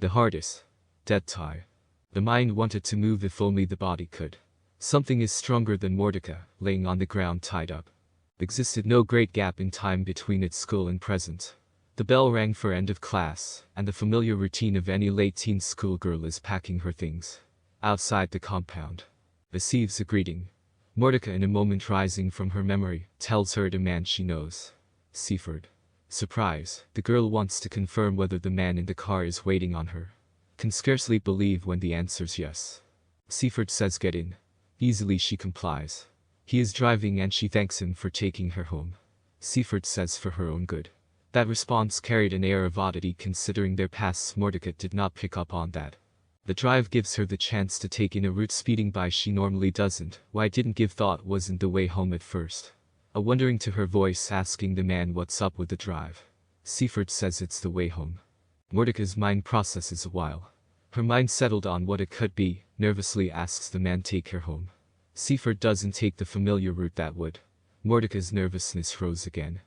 The hardest. Dead tie. The mind wanted to move if only the body could. Something is stronger than Mordecai, laying on the ground tied up. Existed no great gap in time between its school and present. The bell rang for end of class, and the familiar routine of any late-teen schoolgirl is packing her things. Outside the compound. Receives a greeting. Mordecai, in a moment rising from her memory, tells her the man she knows. Seaford. Surprise, the girl wants to confirm whether the man in the car is waiting on her. Can scarcely believe when the answer's yes. Seaford says get in. Easily she complies. He is driving and she thanks him for taking her home. Seaford says for her own good. That response carried an air of oddity considering their pasts. Mordecai did not pick up on that. The drive gives her the chance to take in a route speeding by she normally doesn't. Why didn't give thought wasn't the way home at first. A wondering to her voice asking the man what's up with the drive. Seaford says it's the way home. Mordecai's mind processes a while. Her mind settled on what it could be, nervously asks the man take her home. Seaford doesn't take the familiar route that would. Mordecai's nervousness rose again.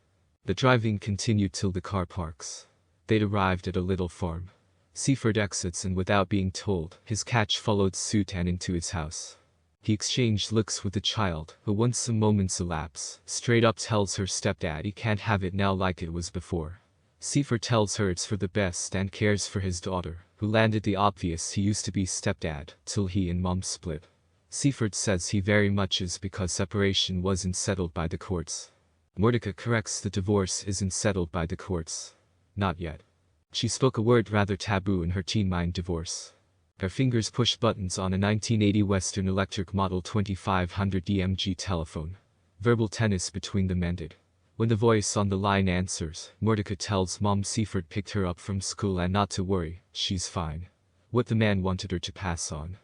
The driving continued till the car parks. They'd arrived at a little farm. Seaford exits and without being told, his catch followed suit and into his house. He exchanged looks with the child, who once some moments elapse, straight up tells her stepdad he can't have it now like it was before. Seaford tells her it's for the best and cares for his daughter, who landed the obvious he used to be stepdad, till he and mom split. Seaford says he very much is because separation wasn't settled by the courts. Mordecai corrects the divorce isn't settled by the courts. Not yet. She spoke a word rather taboo in her teen mind, divorce. Her fingers pushed buttons on a 1980 Western Electric Model 2500 DMG telephone. Verbal tennis between them ended. When the voice on the line answers, Mordecai tells mom Seaford picked her up from school and not to worry, she's fine. What the man wanted her to pass on.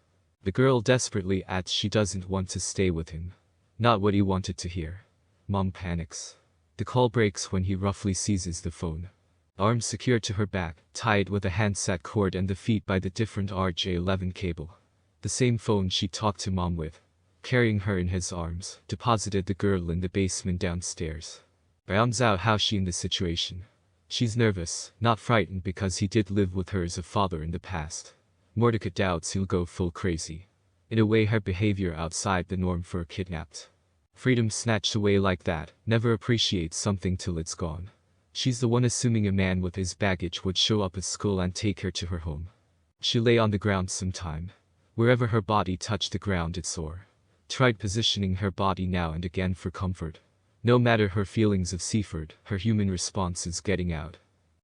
The girl desperately adds she doesn't want to stay with him. Not what he wanted to hear. Mom panics. The call breaks when he roughly seizes the phone. Arms secured to her back, tied with a handset cord and the feet by the different RJ11 cable. The same phone she talked to mom with. Carrying her in his arms, deposited the girl in the basement downstairs. Rounds out how she in the situation. She's nervous, not frightened because he did live with her as a father in the past. Mordecai doubts he'll go full crazy. In a way her behavior outside the norm for a kidnapped. Freedom snatched away like that, never appreciates something till it's gone. She's the one assuming a man with his baggage would show up at school and take her to her home. She lay on the ground some time. Wherever her body touched the ground it sore. Tried positioning her body now and again for comfort. No matter her feelings of Seaford, her human response is getting out.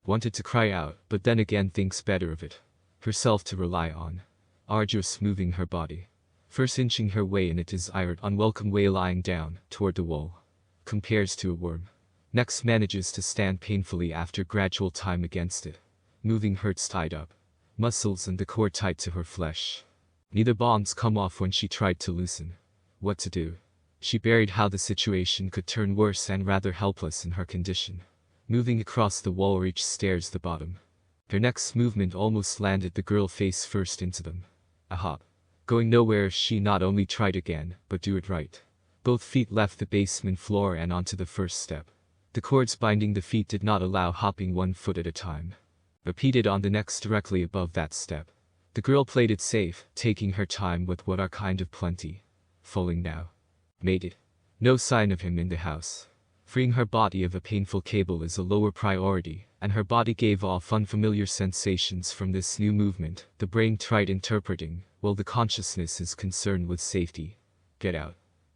Wanted to cry out, but then again thinks better of it. Herself to rely on. Arduous moving her body. First inching her way in a desired unwelcome way lying down, toward the wall. Compares to a worm. Next manages to stand painfully after gradual time against it. Moving hurts tied up. Muscles and the cord tight to her flesh. Neither bonds come off when she tried to loosen. What to do? She buried how the situation could turn worse and rather helpless in her condition. Moving across the wall reached stairs the bottom. Her next movement almost landed the girl face first into them. A hop. Going nowhere she not only tried again, but do it right. Both feet left the basement floor and onto the first step. The cords binding the feet did not allow hopping one foot at a time. Repeated on the next directly above that step. The girl played it safe, taking her time with what are kind of plenty. Falling now. Made it. No sign of him in the house. Freeing her body of a painful cable is a lower priority, and her body gave off unfamiliar sensations from this new movement. The brain tried interpreting, while the consciousness is concerned with safety. Get out.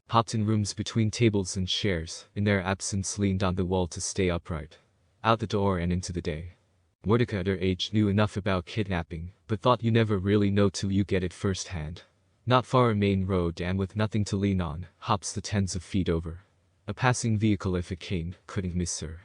Hopped in rooms between tables and chairs, in their absence leaned on the wall to stay upright. Out the door and into the day. Mordecai at her age knew enough about kidnapping, but thought you never really know till you get it firsthand. Not far a main road and with nothing to lean on, hops the tens of feet over. A passing vehicle if it came, couldn't miss her.